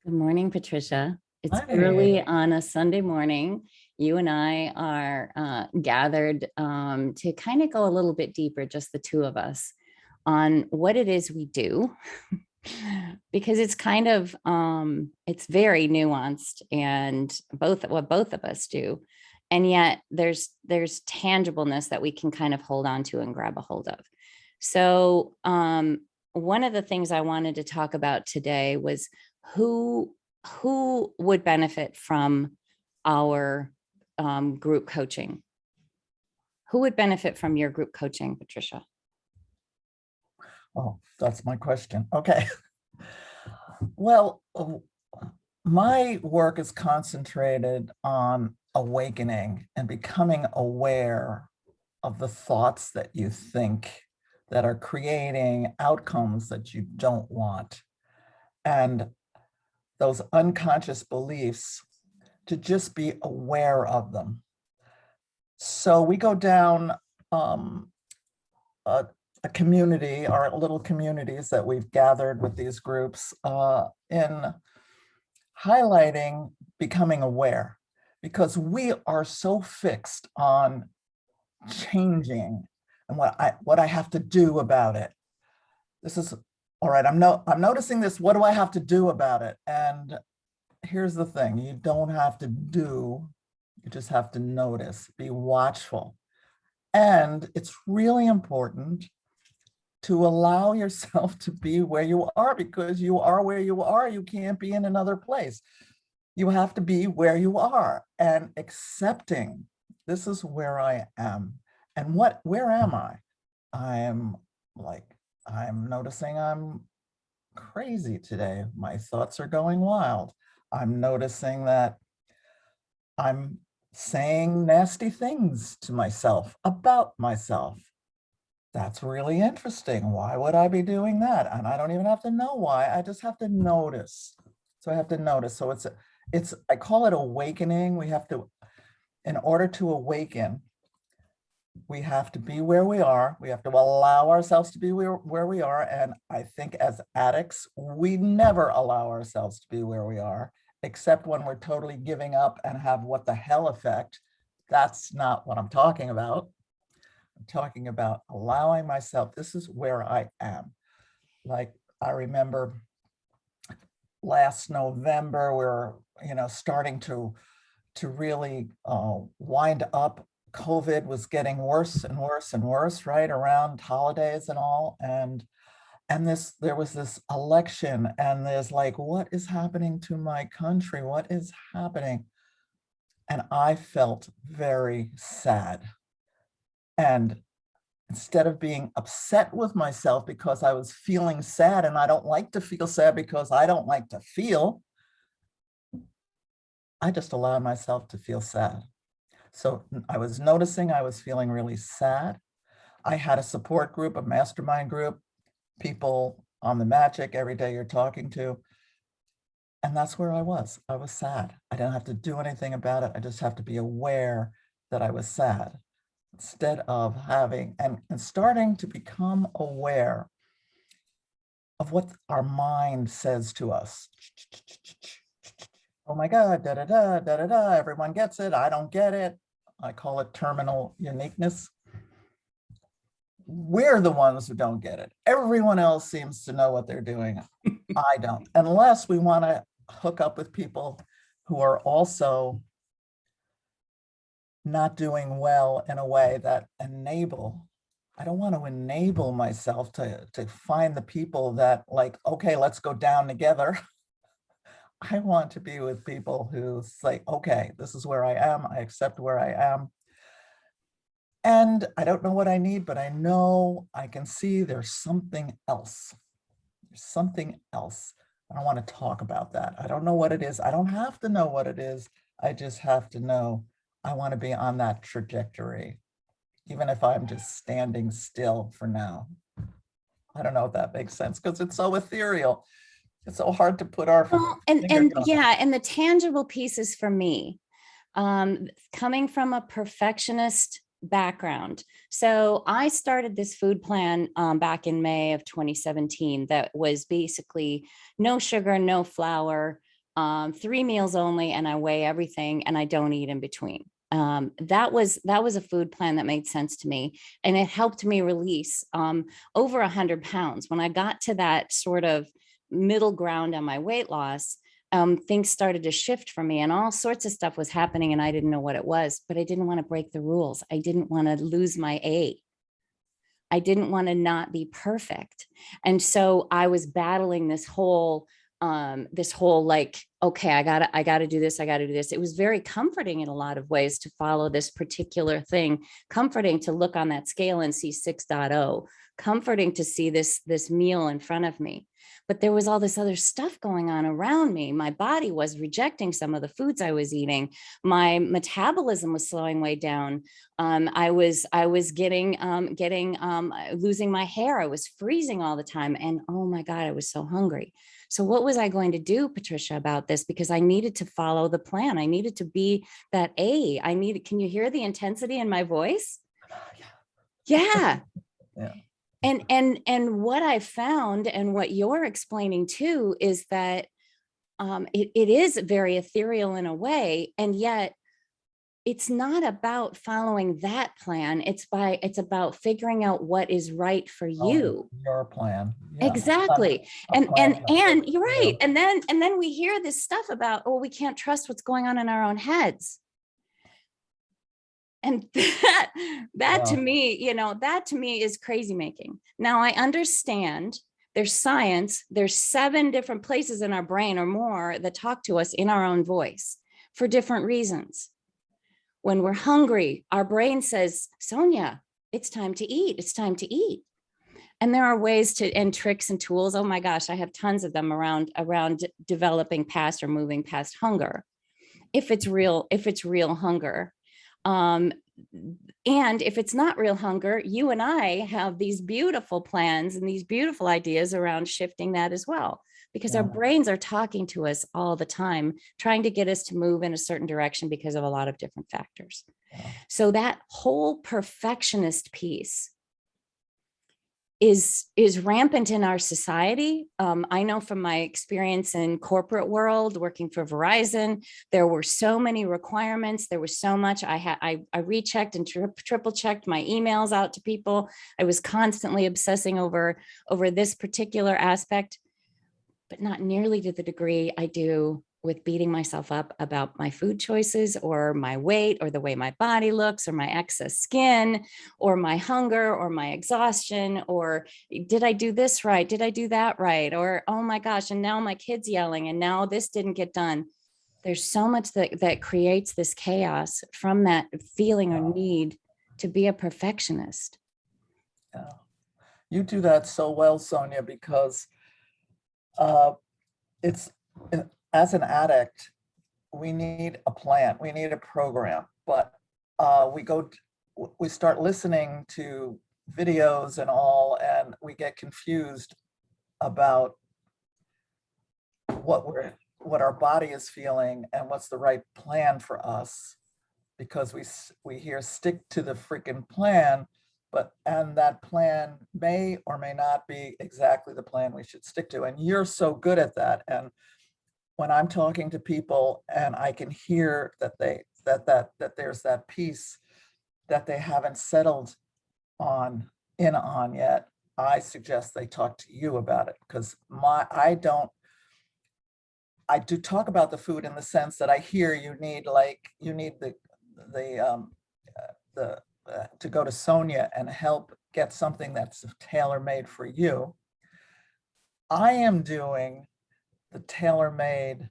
Good morning, Patricia. It's early Hi. on a Sunday morning. You and I are gathered to kind of go a little bit deeper, just the two of us, on what it is we do, because it's kind of it's very nuanced, and both what both of us do, and yet there's tangibleness that we can kind of hold on to and grab a hold of. So one of the things I wanted to talk about today was who who would benefit from our group coaching. Who would benefit from your group coaching, Patricia? Oh, that's my question. Okay. Well, my work is concentrated on awakening and becoming aware of the thoughts that you think that are creating outcomes that you don't want. And those unconscious beliefs, to just be aware of them. So we go down a, a community, our little communities that we've gathered with these groups in highlighting becoming aware, because we are so fixed on changing and what I have to do about it. This is all right. I'm noticing this. What do I have to do about it? And here's the thing: you don't have to do. You just have to notice. Be watchful, and it's really important to allow yourself to be where you are, because you are where you are. You can't be in another place. You have to be where you are and accepting this is where I am. And where am I? I am like, I'm noticing I'm crazy today. My thoughts are going wild. I'm noticing that I'm saying nasty things to myself about myself. That's really interesting. Why would I be doing that? And I don't even have to know why. I just have to notice. So I have to notice. So I call it awakening. We have to, in order to awaken, we have to be where we are. We have to allow ourselves to be where we are. And I think as addicts, we never allow ourselves to be where we are, except when we're totally giving up and have what the hell effect. That's not what I'm talking about. I'm talking about allowing myself, this is where I am. Like I remember last November, we were, starting to really wind up. COVID was getting worse and worse and worse, right, around holidays and all. And there was this election, and there's like, what is happening to my country? What is happening? And I felt very sad. And instead of being upset with myself because I was feeling sad, and I don't like to feel sad because I don't like to feel, I just allowed myself to feel sad. So I was noticing I was feeling really sad. I had a support group, a mastermind group, people on the magic every day you're talking to. And that's where I was. I was sad. I didn't have to do anything about it. I just have to be aware that I was sad, instead of having and starting to become aware of what our mind says to us. Oh my God, da da da da da da. Everyone gets it. I don't get it. I call it terminal uniqueness. We're the ones who don't get it. Everyone else seems to know what they're doing. I don't, unless we want to hook up with people who are also not doing well in a way that enable. I don't want to enable myself to find the people that like, okay, let's go down together. I want to be with people who say, okay, this is where I am. I accept where I am. And I don't know what I need, but I know I can see there's something else. There's something else. I don't want to talk about that. I don't know what it is. I don't have to know what it is. I just have to know I want to be on that trajectory, even if I'm just standing still for now. I don't know if that makes sense, because it's so ethereal. It's so hard to put our Well, and fingers and on it. yeah, and the tangible pieces for me, coming from a perfectionist background. So I started this food plan back in May of 2017 that was basically no sugar, no flour, 3 meals only, and I weigh everything and I don't eat in between. That was a food plan that made sense to me, and it helped me release over 100 pounds. When I got to that sort of middle ground on my weight loss, things started to shift for me, and all sorts of stuff was happening, and I didn't know what it was, but I didn't want to break the rules. I didn't want to lose my A. I didn't want to not be perfect. And so I was battling this whole like, okay, I gotta do this. I gotta do this. It was very comforting in a lot of ways to follow this particular thing, comforting to look on that scale and see 6.0, comforting to see this meal in front of me. But there was all this other stuff going on around me. My body was rejecting some of the foods I was eating. My metabolism was slowing way down. I was getting losing my hair. I was freezing all the time. And oh my God, I was so hungry. So what was I going to do, Patricia, about this? Because I needed to follow the plan. I needed to be that A. Can you hear the intensity in my voice? Yeah. Yeah. And what I found, and what you're explaining too, is that it is very ethereal in a way, and yet it's not about following that plan. It's about figuring out what is right for you. Your plan. Yeah. Exactly. A plan And you're for right. you. And then we hear this stuff about, oh, we can't trust what's going on in our own heads. And that to Wow. me, that to me is crazy making. Now I understand there's science, there's 7 different places in our brain or more that talk to us in our own voice for different reasons. When we're hungry, our brain says, Sonja, it's time to eat. It's time to eat. And there are ways to, and tricks and tools. Oh my gosh, I have tons of them around developing past or moving past hunger. If it's real hunger. And if it's not real hunger, you and I have these beautiful plans and these beautiful ideas around shifting that as well, because our brains are talking to us all the time, trying to get us to move in a certain direction because of a lot of different factors. So that whole perfectionist piece is rampant in our society. I know from my experience in corporate world, working for Verizon, there were so many requirements. There was so much. I rechecked and triple checked my emails out to people. I was constantly obsessing over this particular aspect, but not nearly to the degree I do with beating myself up about my food choices or my weight or the way my body looks or my excess skin or my hunger or my exhaustion, or did I do this right? Did I do that right? Or, oh my gosh, and now my kid's yelling and now this didn't get done. There's so much that creates this chaos from that feeling or need to be a perfectionist. Yeah. You do that so well, Sonja, because it's, as an addict, we need a plan, we need a program, but we start listening to videos and all, and we get confused about what our body is feeling and what's the right plan for us, because we hear stick to the freaking plan, and that plan may or may not be exactly the plan we should stick to. And you're so good at that. And when I'm talking to people and I can hear that there's that piece that they haven't settled on yet, I suggest they talk to you about it, because I do talk about the food in the sense that I hear you need to go to Sonja and help get something that's tailor-made for you. I am doing the tailor-made.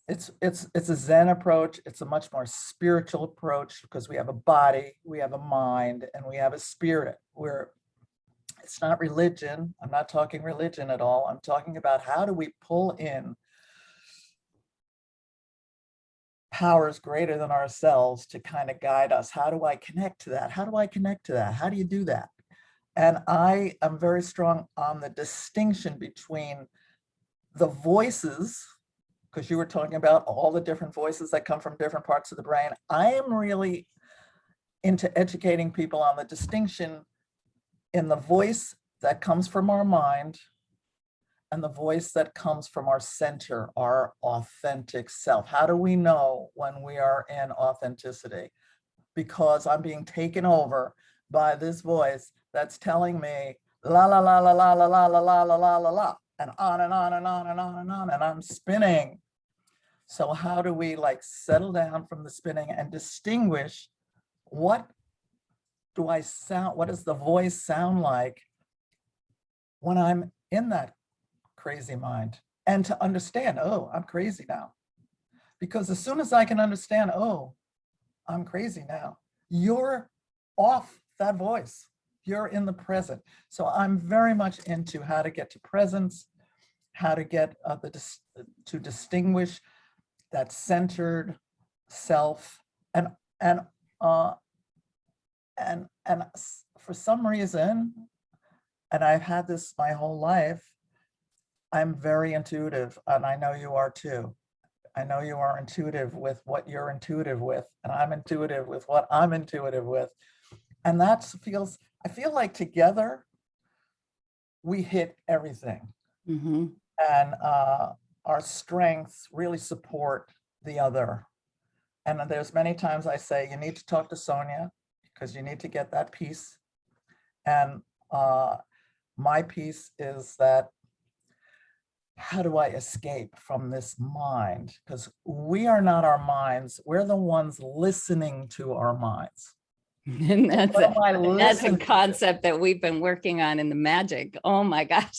It's a Zen approach. It's a much more spiritual approach, because we have a body, we have a mind, and we have a spirit. It's not religion. I'm not talking religion at all. I'm talking about how do we pull in powers greater than ourselves to kind of guide us. How do I connect to that? How do I connect to that? How do you do that? And I am very strong on the distinction between the voices, because you were talking about all the different voices that come from different parts of the brain. I am really into educating people on the distinction in the voice that comes from our mind and the voice that comes from our center, our authentic self. How do we know when we are in authenticity? Because I'm being taken over by this voice that's telling me la la la la la la la la la la la la la, and on and on and on and on and on, and I'm spinning. So how do we like settle down from the spinning and distinguish what do I sound, what does the voice sound like when I'm in that crazy mind? And to understand, oh, I'm crazy now. Because as soon as I can understand, oh, I'm crazy now, you're off that voice. You're in the present. So I'm very much into how to get to presence, how to get to distinguish that centered self, and and uh, and for some reason, and I've had this my whole life, I'm very intuitive, and I know you are too. I know you are intuitive with what you're intuitive with, and I'm intuitive with what I'm intuitive with. And that feels, I feel like together we hit everything. Mm-hmm. And our strengths really support the other. And there's many times I say, you need to talk to Sonja because you need to get that piece. And my piece is that, how do I escape from this mind? Because we are not our minds. We're the ones listening to our minds. And What am I that's a listening to? concept that we've been working on in the magic. Oh my gosh,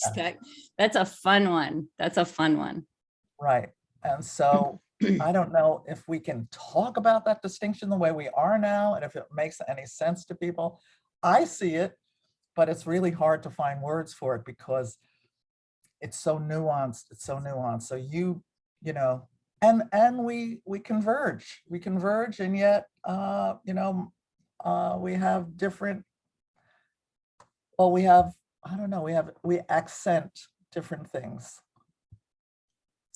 that's a fun one. That's a fun one. Right. And so I don't know if we can talk about that distinction the way we are now, and if it makes any sense to people. I see it, but it's really hard to find words for it because it's so nuanced. It's so nuanced. So you know, and we converge. We converge, and yet we have different, well, we have, I don't know, we accent different things.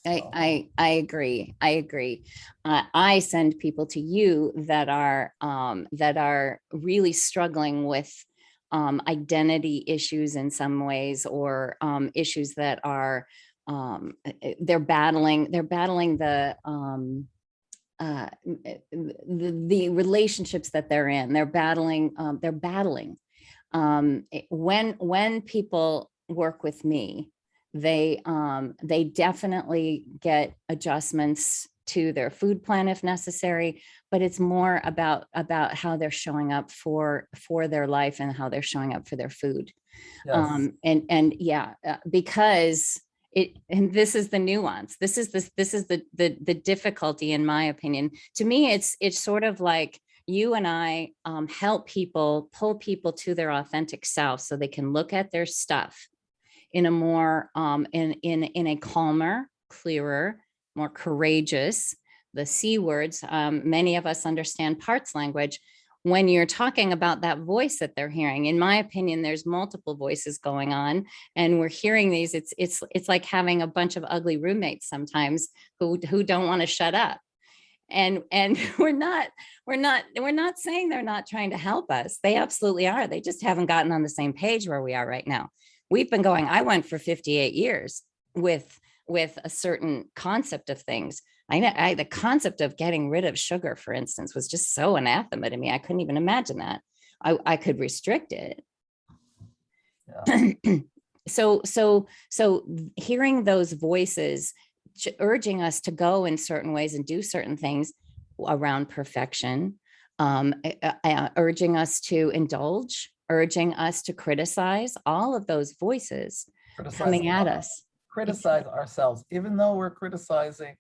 I agree. I agree. I send people to you that are really struggling with identity issues in some ways, or issues that are they're battling the relationships that they're in. They're battling. When people work with me, they definitely get adjustments to their food plan if necessary, but it's more about how they're showing up for their life and how they're showing up for their food. Yes. And yeah, because and this is the nuance. This is the difficulty, in my opinion. To me, it's sort of like you and I help people, pull people to their authentic self so they can look at their stuff in a more in a calmer, clearer, more courageous, the C words. Many of us understand parts language. When you're talking about that voice that they're hearing, in my opinion, there's multiple voices going on, and we're hearing these. It's like having a bunch of ugly roommates sometimes who don't want to shut up. And we're not saying they're not trying to help us. They absolutely are. They just haven't gotten on the same page where we are right now. We've been going, I went for 58 years with a certain concept of things. The concept of getting rid of sugar, for instance, was just so anathema to me. I couldn't even imagine that. I could restrict it. Yeah. So hearing those voices urging us to go in certain ways and do certain things around perfection, urging us to indulge, urging us to criticize, all of those voices coming at us. Criticize ourselves, even though we're criticizing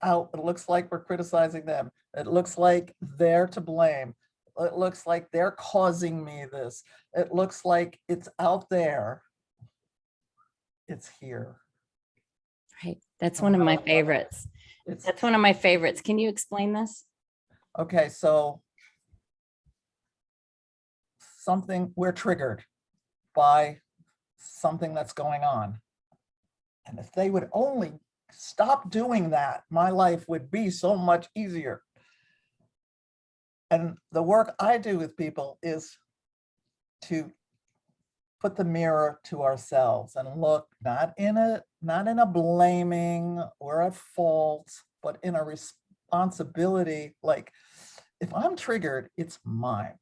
out, it looks like we're criticizing them. It looks like they're to blame. It looks like they're causing me this. It looks like it's out there. It's here. Right. That's one of my favorites. That's one of my favorites. Can you explain this? Okay, so we're triggered by something that's going on. And if they would only stop doing that, my life would be so much easier. And the work I do with people is to put the mirror to ourselves and look not in a blaming or at fault, but in a responsibility. Like, if I'm triggered, it's mine.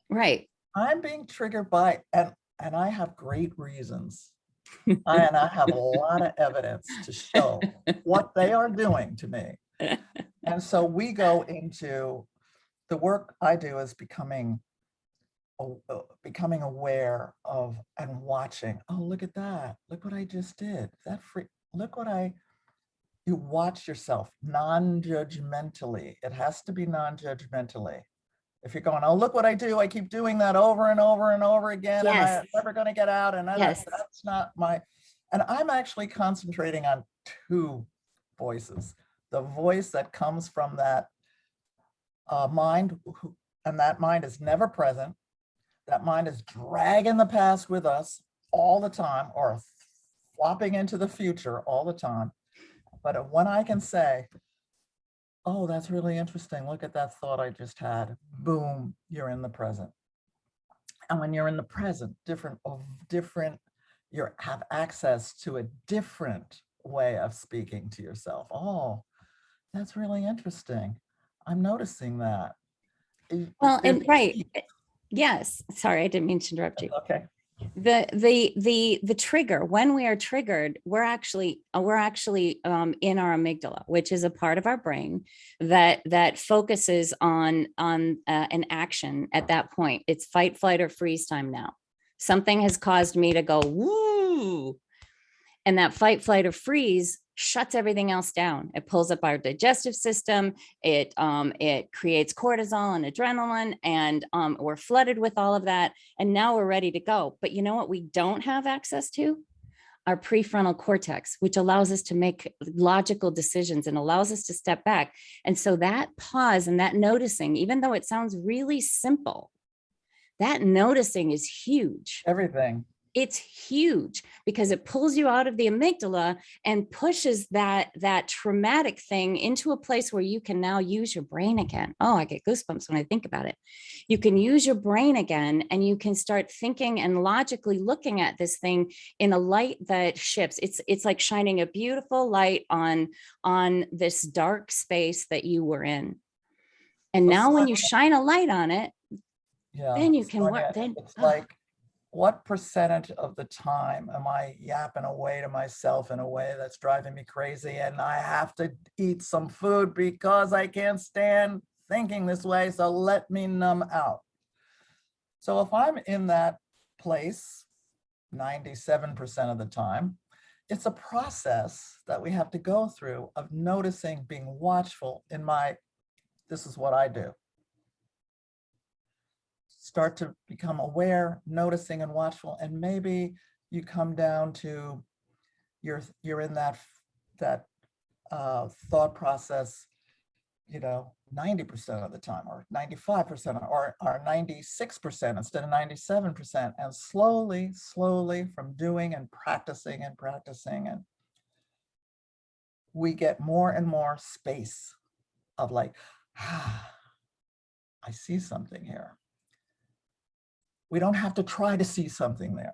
Right. I'm being triggered by, and I have great reasons. And I have a lot of evidence to show what they are doing to me. And so we go into the work I do is becoming aware of and watching. Oh, look at that. Look what I just did. That free, look what you watch yourself non-judgmentally. It has to be non-judgmentally. If you're going, oh, look what I do. I keep doing that over and over and over again, and Yes. I'm never going to get out. And Yes. that's not my, and I'm actually concentrating on two voices. The voice that comes from that mind, and that mind is never present. That mind is dragging the past with us all the time, or flopping into the future all the time. But when I can say, oh, that's really interesting. Look at that thought I just had. Boom, you're in the present. And when you're in the present, you have access to a different way of speaking to yourself. Oh, that's really interesting. I'm noticing that. Well, and right. Yes. Sorry, I didn't mean to interrupt you. Okay. The trigger, when we are triggered, we're actually in our amygdala, which is a part of our brain that focuses on an action. At that point, it's fight, flight, or freeze time. Now something has caused me to go woo, and that fight, flight, or freeze shuts everything else down. It pulls up our digestive system. It creates cortisol and adrenaline, and we're flooded with all of that. And now we're ready to go. But you know what we don't have access to? Our prefrontal cortex, which allows us to make logical decisions and allows us to step back. And so that pause and that noticing, even though it sounds really simple, that noticing is huge. Everything. It's huge because it pulls you out of the amygdala and pushes that traumatic thing into a place where you can now use your brain again. Oh, I get goosebumps when I think about it. You can use your brain again, and you can start thinking and logically looking at this thing in a light that shifts. It's like shining a beautiful light on this dark space that you were in. And So, now when you Sonja, shine a light on it, yeah, then you can work. Sonja, Then it's like, what percentage of the time am I yapping away to myself in a way that's driving me crazy, and I have to eat some food because I can't stand thinking this way, so let me numb out. So if I'm in that place 97% of the time, it's a process that we have to go through of noticing, being watchful in this is what I do. Start to become aware, noticing and watchful, and maybe you come down to you're in that thought process, 90% of the time, or 95%, or 96% instead of 97%, and slowly from doing and practicing, and we get more and more space of like, I see something here. We don't have to try to see something there.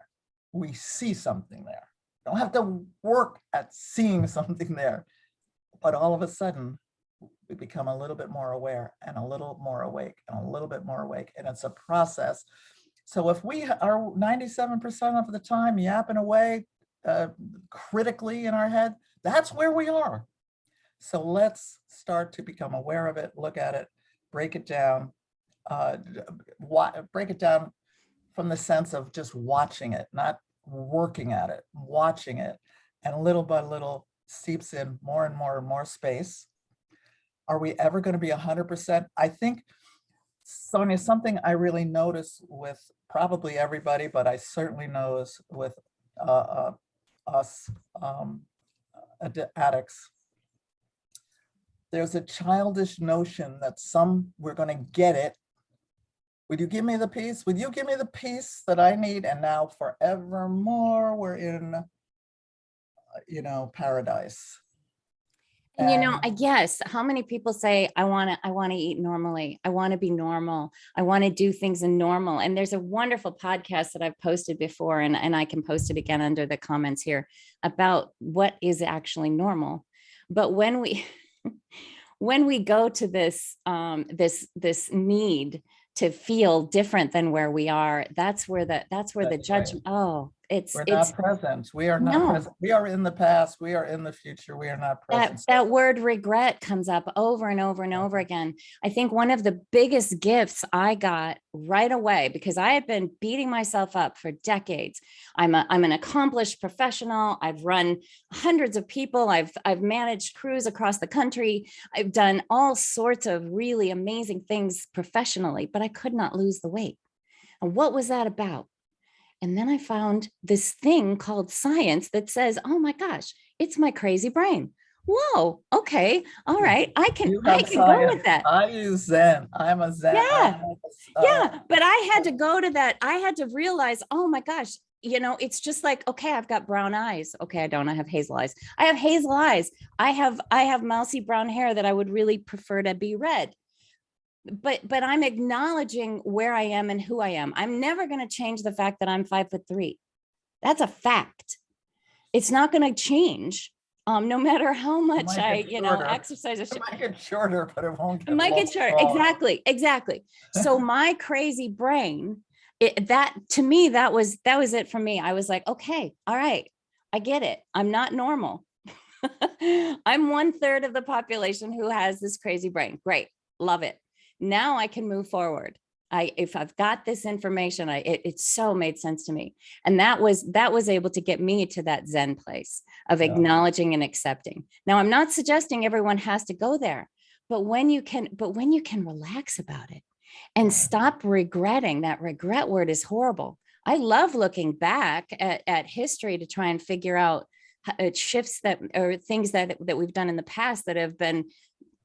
We see something there. Don't have to work at seeing something there. But all of a sudden, we become a little bit more aware, and a little more awake, and a little bit more awake. And it's a process. So if we are 97% of the time yapping away critically in our head, that's where we are. So let's start to become aware of it, look at it, break it down, break it down from the sense of just watching it, not working at it, watching it, and little by little seeps in more and more and more space. Are we ever going to be 100%? I think, Sonja, something I really notice with probably everybody, but I certainly notice with us addicts, there's a childish notion that we're going to get it. Would you give me the peace? Would you give me the peace that I need? And now forevermore, we're in, paradise. And And I guess how many people say, I want to eat normally. I want to be normal. I want to do things in normal. And there's a wonderful podcast that I've posted before, and I can post it again under the comments here about what is actually normal. But when we when we go to this need to feel different than where we are, that's where the that's right. judgment. Oh, it's We're not present. We are not no. present. We are in the past. We are in the future. We are not present. That word regret comes up over and over and over again. I think one of the biggest gifts I got right away, because I had been beating myself up for decades. I'm an accomplished professional. I've run hundreds of people. I've managed crews across the country. I've done all sorts of really amazing things professionally, but I could not lose the weight. And what was that about? And then I found this thing called science that says, oh my gosh, it's my crazy brain. Whoa, okay, all right, I You have can go science. with that. I use Zen. I'm a Zen. Yeah, yeah, but I had to go to that. I had to realize, oh my gosh, it's just like, okay, I've got brown eyes. Okay, I don't. I have hazel eyes. I have hazel eyes. I have mousy brown hair that I would really prefer to be red. But I'm acknowledging where I am and who I am. I'm never going to change the fact that I'm 5'3". That's a fact. It's not going to change. No matter how much I, exercise. It might get shorter, but it won't It get might long. get short. Exactly. So my crazy brain, that to me, that was it for me. I was like, okay, all right, I get it. I'm not normal. I'm 1/3 of the population who has this crazy brain. Great. Love it. Now I can move forward. If I've got this information, it so made sense to me. And that was able to get me to that Zen place of acknowledging and accepting. Now, I'm not suggesting everyone has to go there, but when you can relax about it and stop regretting. That regret word is horrible. I love looking back at history to try and figure out shifts or things that we've done in the past that have been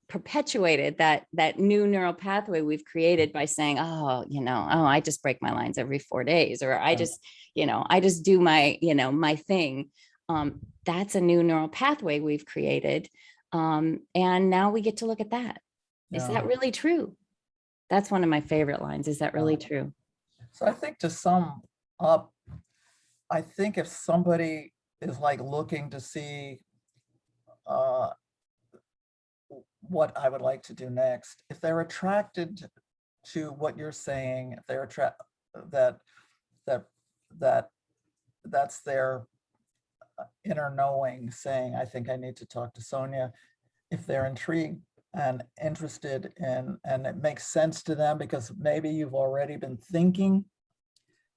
perpetuated, that new neural pathway we've created by saying, I just break my lines every 4 days, or I just do my thing. That's a new neural pathway we've created. And now we get to look at that. Is that really true? That's one of my favorite lines. Is that really true? So I think, to sum up, I think if somebody is like looking to see what I would like to do next, if they're attracted to what you're saying, if they're attracted, that's their inner knowing saying, I think I need to talk to Sonja. If they're intrigued and interested in, and it makes sense to them because maybe you've already been thinking,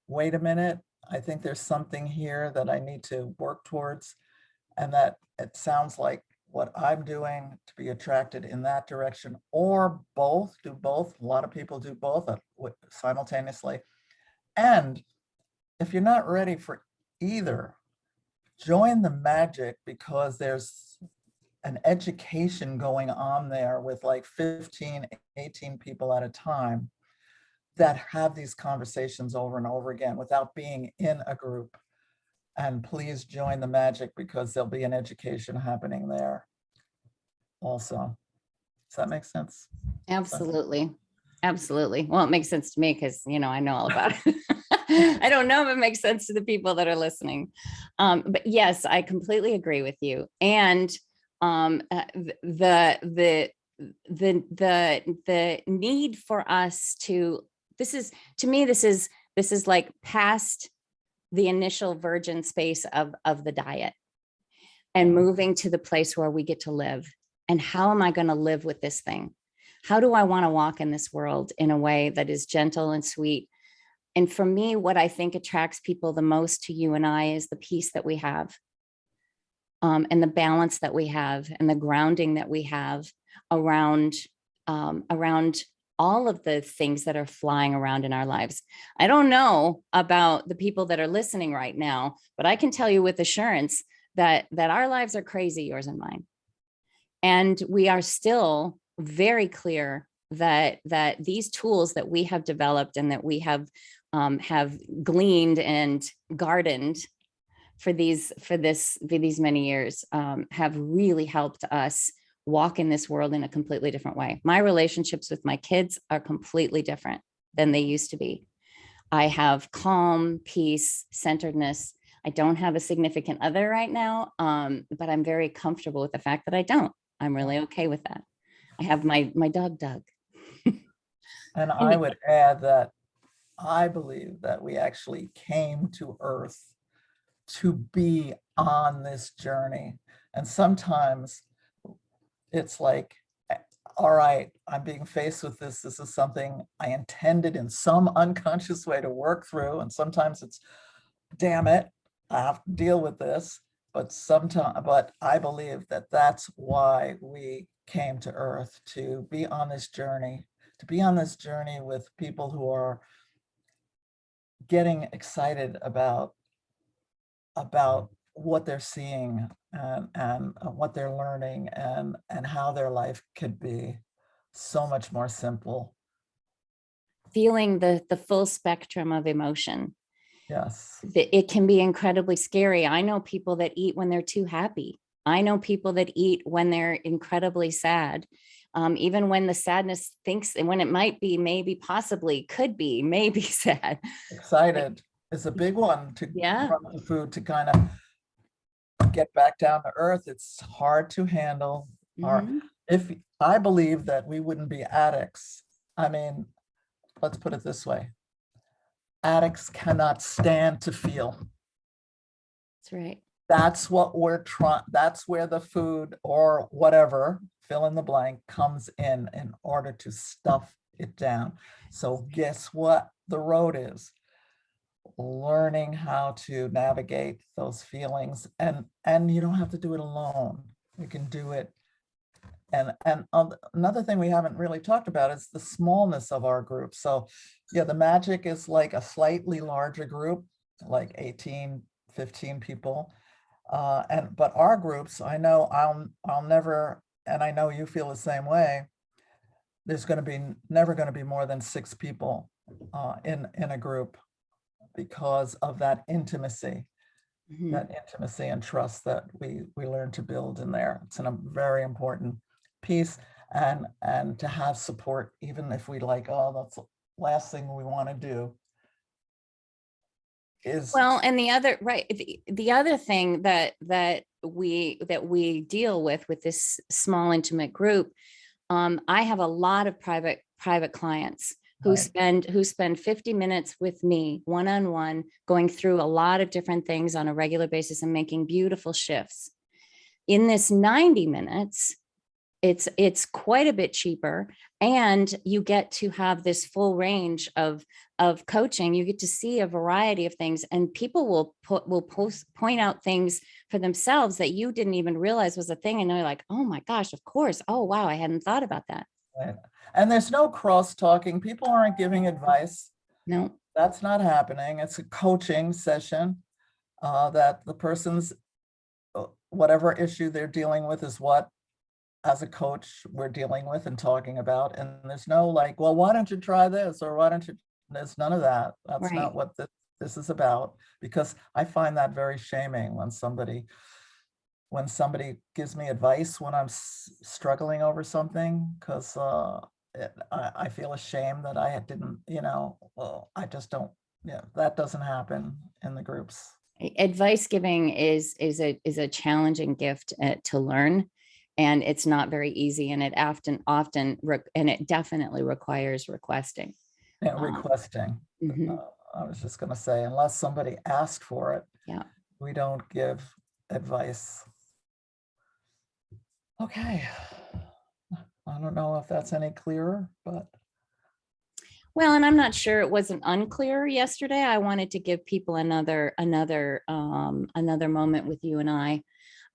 wait a minute, I think there's something here that I need to work towards, and that it sounds like what I'm doing, to be attracted in that direction, or both, do both. A lot of people do both simultaneously. And if you're not ready for either, join the magic, because there's an education going on there with like 15, 18 people at a time that have these conversations over and over again without being in a group. And please join the magic, because there'll be an education happening there also. Does that make sense? Absolutely. Absolutely. Well, it makes sense to me because, I know all about it. I don't know if it makes sense to the people that are listening. But yes, I completely agree with you. And the need for us to, to me, this is like past the initial virgin space of the diet and moving to the place where we get to live. And how am I going to live with this thing? How do I want to walk in this world in a way that is gentle and sweet? And for me, what I think attracts people the most to you and I is the peace that we have, and the balance that we have, and the grounding that we have around all of the things that are flying around in our lives. I don't know about the people that are listening right now, but I can tell you with assurance that our lives are crazy, yours and mine. And we are still very clear that these tools that we have developed and that we have gleaned and gardened for these many years have really helped us walk in this world in a completely different way. My relationships with my kids are completely different than they used to be. I have calm, peace, centeredness. I don't have a significant other right now, but I'm very comfortable with the fact that I don't. I'm really okay with that. I have my dog, Doug. And I would add that I believe that we actually came to Earth to be on this journey. And sometimes it's like, all right, I'm being faced with this. This is something I intended in some unconscious way to work through. And sometimes it's, damn it, I have to deal with this. But I believe that that's why we came to Earth, to be on this journey, with people who are getting excited about what they're seeing and what they're learning and how their life could be so much more simple. Feeling the full spectrum of emotion. Yes. It can be incredibly scary. I know people that eat when they're too happy. I know people that eat when they're incredibly sad. Even when the sadness thinks, and when it might be, maybe, possibly, could be, maybe sad. Excited is a big one to Yeah. run the food to kind of get back down to earth. It's hard to handle. Mhm. If I believe that we wouldn't be addicts, I mean, let's put it this way. Addicts cannot stand to feel. That's right. That's what we're trying, that's where the food or whatever, fill in the blank, comes in order to stuff it down. So guess what the road is? Learning how to navigate those feelings, and you don't have to do it alone. You can do it. And another thing we haven't really talked about is the smallness of our group. So yeah, the magic is like a slightly larger group, like 18, 15 people. But our groups, I know I'll never, and I know you feel the same way, there's going to be never going to be more than 6 people in a group, because of that intimacy, Mhm. and trust that we learn to build in there. It's a very important piece, and to have support, even if we like, oh, that's the last thing we want to do. Well, and the other, right, the other thing that we deal with this small intimate group, I have a lot of private clients who Right. spend 50 minutes with me one-on-one, going through a lot of different things on a regular basis and making beautiful shifts. In this 90 minutes, it's quite a bit cheaper, and you get to have this full range of coaching. You get to see a variety of things, and people will point out things for themselves that you didn't even realize was a thing, and they're like, oh my gosh, of course, oh wow, I hadn't thought about that. Right. And there's no cross talking. People aren't giving advice. No. That's not happening. It's a coaching session that the person's whatever issue they're dealing with is what, as a coach, we're dealing with and talking about. And there's no like, well, why don't you try this? Or why don't you, there's none of that. That's Right. not what this is about, because I find that very shaming when somebody gives me advice when I'm struggling over something, because I feel ashamed that I didn't, well, I just don't, yeah, that doesn't happen in the groups. Advice giving is a challenging gift to learn, and it's not very easy, and it and it definitely requires requesting. Yeah, requesting. Mhm. I was just gonna say, unless somebody asked for it, Yeah. we don't give advice. Okay. I don't know if that's any clearer, but Well, and I'm not sure it wasn't unclear yesterday. I wanted to give people another moment with you and I.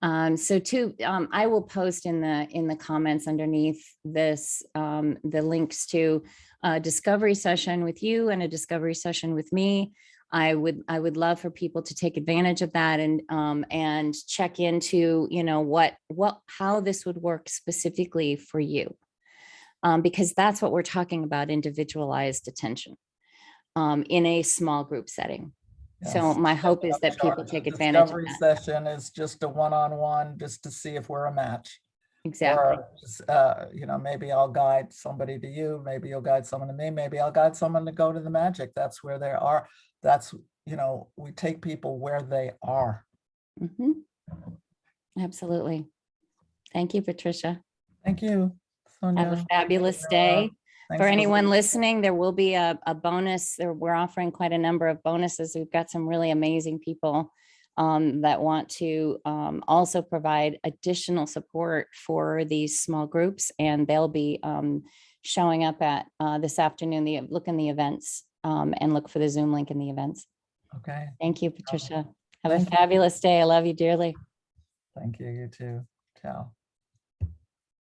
I will post in the comments underneath this the links to a discovery session with you and a discovery session with me. I would love for people to take advantage of that and check into, how this would work specifically for you, because that's what we're talking about: individualized attention in a small group setting. So yes. my And hope is no that people charge. The take advantage of discovery that. session is just a one-on-one, just to see if we're a match. Exactly. Or, maybe I'll guide somebody to you, maybe you'll guide someone to me, maybe I'll guide someone to go to the magic. That's where they are. That's, we take people where they are. Mhm. Absolutely. Thank you, Patricia. Thank you, Have a Sonja. fabulous day. For Thanks for anyone listening, there will be a bonus. We're offering quite a number of bonuses. We've got some really amazing people that want to also provide additional support for these small groups, and they'll be showing up at this afternoon. Look in the events and look for the Zoom link in the events. Okay. Thank you, Patricia. Have a Thank you. fabulous day. I love you dearly. Thank you. You too. Ciao.